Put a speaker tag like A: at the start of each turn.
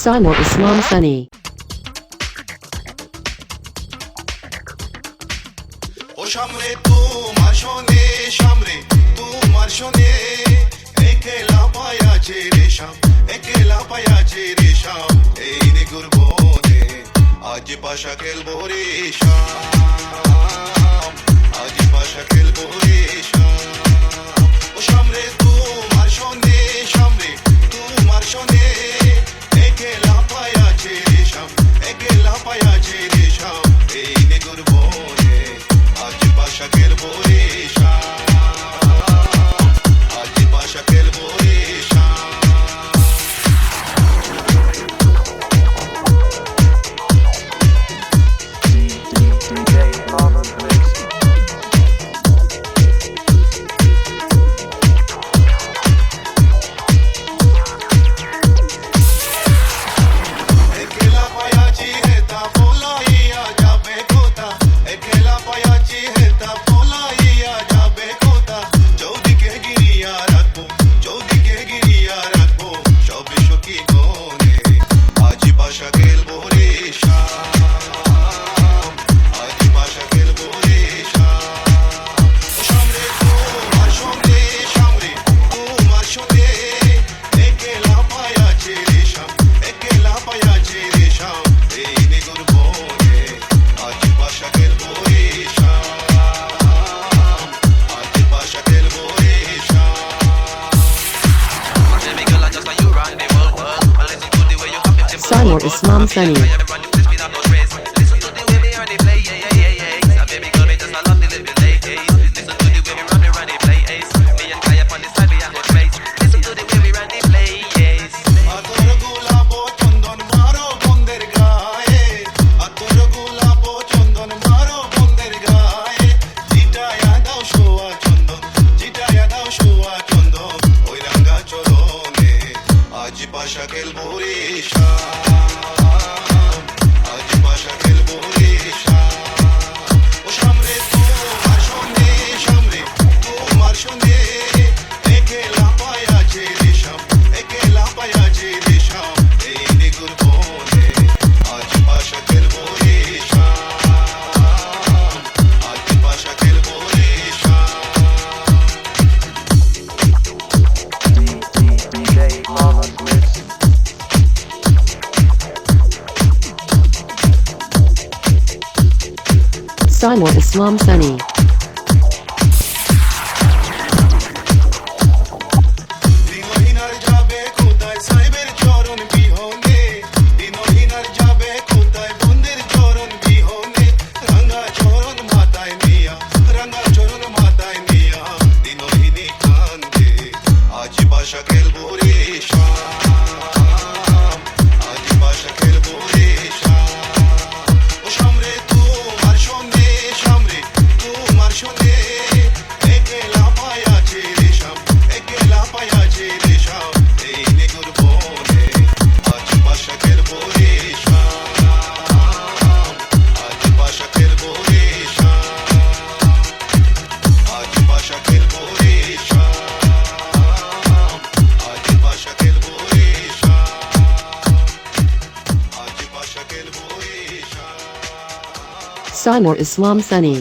A: Simon Islam Sunny.
B: ও সামনে তোমার শোনে সামনে তোমার শোনে একলা পায়াছে রেশাম একলা পায়াছে রেশাম এই রে গুরবনে আজ পাশা খেলবো রেশাম আজ পাশা খেলবো রেশাম ও সামনে তোমার শোনে সামনে তোমার শোনে একলা পায়াছে রেশাম একলা পায়াছে রেশাম এই রে গুরবনে আজ পাশা খেলবো রেশাম আজ পাশা খেলবো রেশাম একলা পায়াছি হেতা বলাইয়া যাবে কোথা একলা পায়াছি হেতা বলাইয়া যাবে কোথা চৌদিকে গিরিয়া রাখবো চৌদিকে গিরিয়া রাখবো সবে সখী কোণে আজ পাশা খেলবো রেশাম আজ পাশা খেলবো রেশাম সামনে তোমার সঙ্গে সামনে তোমার সঙ্গে একলা পায়াছে রেশাম একলা পায়াছে রেশাম এই নে গুরবনে আজ পাশা খেলবো রেশাম আজ পাশা খেলবো রেশাম
C: Baby girl, I just want you round the world. I listen to the way you have it, simple.
A: Simon Islam Sunny.
C: I ever run this place without no trace. Listen to the way me run the play, yeah, yeah, yeah, yeah. Now, baby girl, me just a love the little late. Listen to the way me run the play, me and Kai up on the side, we are go trace. Listen to the way we run the play, yes.
B: আতর গোলাপ চন্দন মারো বন্দের গায়ে আতর গোলাপ চন্দন মারো বন্দের গায়ে জিটায়া দাও শোয়া চন্দন জিটায়া দাও শোয়া চন্দন ওই রাঙ্গা চরণে আজ পাশা খেলবো রেশাম আজ পাশা খেলবো রেশাম ও সামনে তোমার সঙ্গে সামনে তোমার সঙ্গে একলা পায়াছে রেশাম একলা পায়াছে রেশাম এই রে গুরবনে আজ পাশা খেলবো রেশাম আজ পাশা খেলবো রেশাম
A: Simon Islam Sunny.
B: দিনহীনার যাবে কোথায় সাহেবের চরণ বিহনে দিনহীনার যাবে কোথায় বন্দের চরণ বিহনে রাঙ্গা চরণ মাথায় নিয়া রাঙ্গা চরণ মাথায় নিয়া দিনহীনি কান্দে আজ পাশা খেলবো রেশাম আজ পাশা খেলবো রেশাম ও সামনে তোমার সঙ্গে সামনে তোমার সঙ্গে একলা পায়াছে রেশাম একলা পায়াছে রেশাম এই নে গুরবনে আজ পাশা খেলবো রেশাম আজ পাশা খেলবো রেশাম আজ পাশা খেলবো রেশাম আজ পাশা খেলবো রেশাম আজ পাশা খেলবো রেশাম
A: Simon Islam Sunny.